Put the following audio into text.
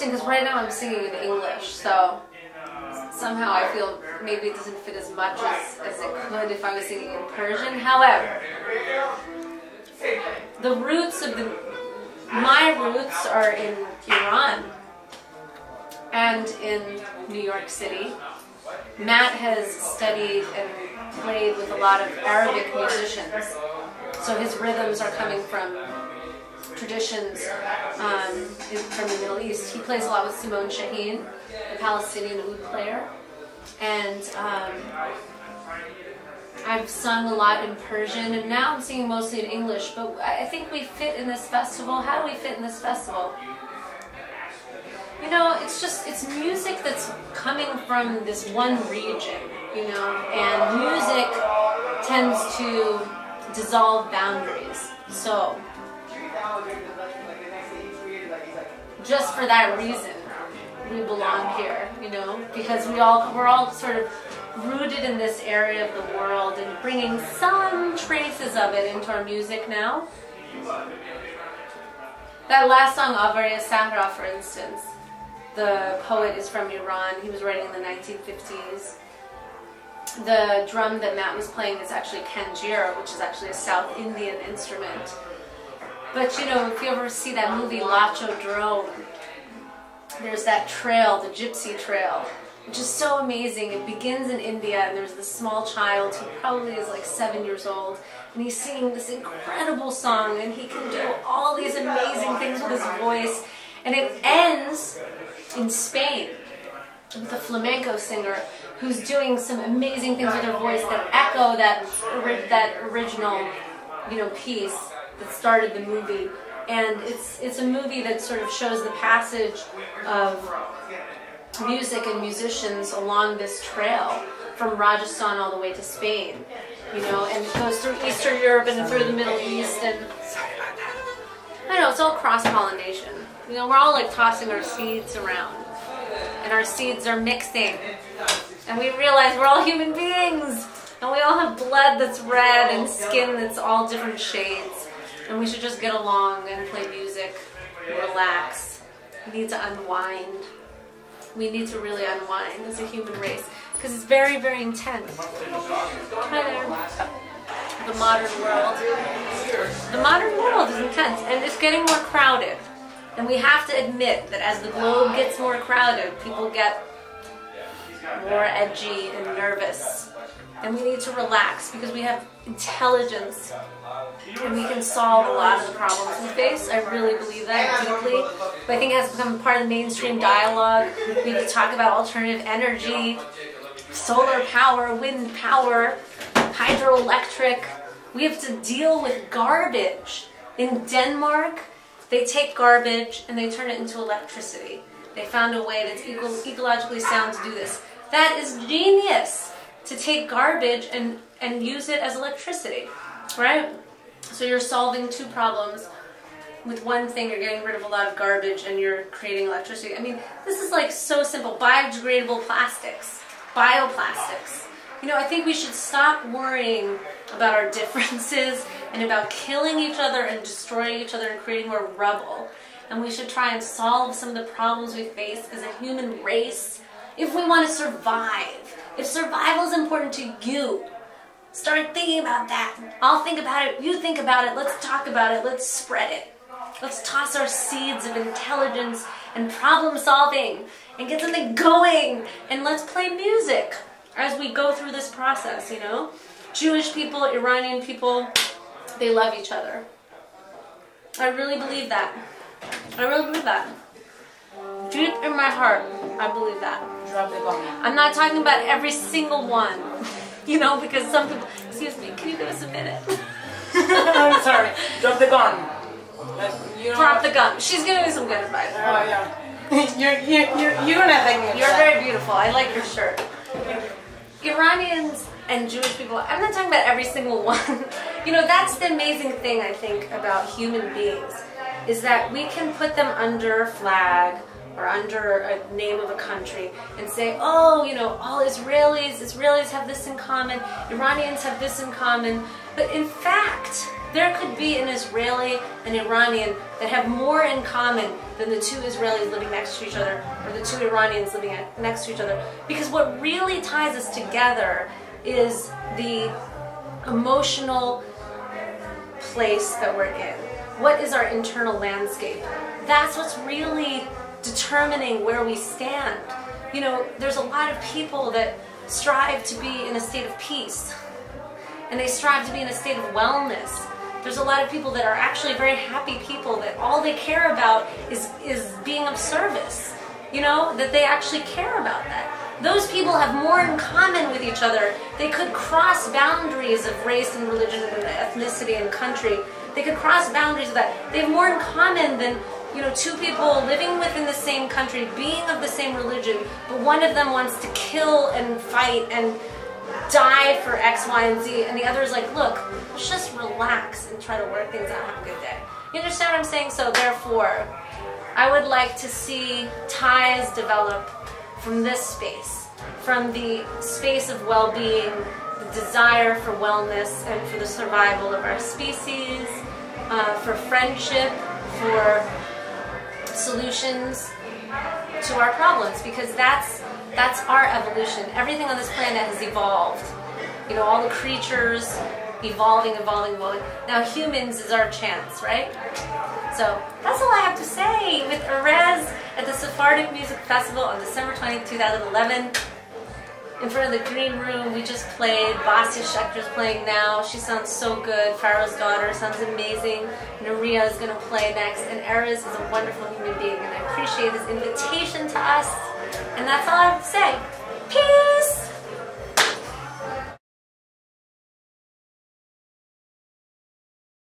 interesting because right now I'm singing in English, so somehow I feel maybe it doesn't fit as much as it could if I was singing in Persian. However, the roots of my roots are in Iran and in New York City. Matt has studied and played with a lot of Arabic musicians, so his rhythms are coming from traditions from the Middle East. He plays a lot with Simone Shaheen, the Palestinian oud player, and I've sung a lot in Persian, and now I'm singing mostly in English, but I think we fit in this festival. How do we fit in this festival? You know, it's music that's coming from this one region, you know, and music tends to dissolve boundaries. So, just for that reason, we belong here, you know, because we're all sort of rooted in this area of the world and bringing some traces of it into our music now. That last song, Avar Sahra, for instance, the poet is from Iran. He was writing in the 1950s. The drum that Matt was playing is actually kanjira, which is actually a South Indian instrument. But you know, if you ever see that movie Lacho Drone, there's that trail, the Gypsy Trail, which is so amazing. It begins in India, and there's this small child who probably is like 7 years old, and he's singing this incredible song, and he can do all these amazing things with his voice, and it ends in Spain with a flamenco singer who's doing some amazing things with her voice that echo that original, you know, piece that started the movie. And it's a movie that sort of shows the passage of music and musicians along this trail from Rajasthan all the way to Spain, you know, and it goes through Eastern Europe and through the Middle East, and I know, it's all cross-pollination. You know, we're all like tossing our seeds around, and our seeds are mixing, and we realize we're all human beings, and we all have blood that's red and skin that's all different shades, and we should just get along and play music and relax. We need to unwind. We need to really unwind as a human race, because it's very, very intense. Hi there. The modern world. The modern world is intense, and it's getting more crowded. And we have to admit that as the globe gets more crowded, people get more edgy and nervous. And we need to relax, because we have intelligence and we can solve a lot of the problems we face. I really believe that deeply. But I think it has become part of the mainstream dialogue. We need to talk about alternative energy, solar power, wind power, hydroelectric. We have to deal with garbage. In Denmark, they take garbage and they turn it into electricity. They found a way that's ecologically sound to do this. That is genius, to take garbage and use it as electricity, right? So you're solving two problems with one thing. You're getting rid of a lot of garbage and you're creating electricity. I mean, this is like so simple. Biodegradable plastics, bioplastics. You know, I think we should stop worrying about our differences and about killing each other and destroying each other and creating more rubble. And we should try and solve some of the problems we face as a human race if we want to survive. If survival is important to you, start thinking about that. I'll think about it, you think about it, let's talk about it, let's spread it. Let's toss our seeds of intelligence and problem solving and get something going, and let's play music as we go through this process, you know? Jewish people, Iranian people, they love each other. I really believe that. I really believe that. Deep in my heart, I believe that. I'm not talking about every single one, you know, because some people, excuse me, can you give us a minute? I'm sorry, drop the gun. You know, drop the gun. She's giving me some good advice. Oh, yeah. you're not thinking. You're very beautiful. I like your shirt. Iranians and Jewish people, I'm not talking about every single one. You know, that's the amazing thing, I think, about human beings, is that we can put them under a flag, or under a name of a country and say, oh, you know, all Israelis have this in common, Iranians have this in common. But in fact, there could be an Israeli and Iranian that have more in common than the two Israelis living next to each other or the two Iranians living next to each other. Because what really ties us together is the emotional place that we're in. What is our internal landscape? That's what's really determining where we stand. You know, there's a lot of people that strive to be in a state of peace, and they strive to be in a state of wellness. There's a lot of people that are actually very happy people that all they care about is being of service. You know, that they actually care about that. Those people have more in common with each other. They could cross boundaries of race and religion and ethnicity and country. They could cross boundaries of that. They have more in common than, you know, two people living within the same country, being of the same religion, but one of them wants to kill and fight and die for X, Y, and Z, and the other is like, look, let's just relax and try to work things out, have a good day. You understand what I'm saying? So therefore, I would like to see ties develop from this space, from the space of well-being, the desire for wellness and for the survival of our species, for friendship, for solutions to our problems, because that's our evolution. Everything on this planet has evolved. You know, all the creatures evolving. Now humans is our chance, right? So that's all I have to say with Erez at the Sephardic Music Festival on December 20th, 2011. In front of the green room, we just played. Basia Schechter's playing now. She sounds so good. Pharaoh's daughter sounds amazing. Naria is going to play next. And Erez is a wonderful human being, and I appreciate his invitation to us. And that's all I have to say. Peace!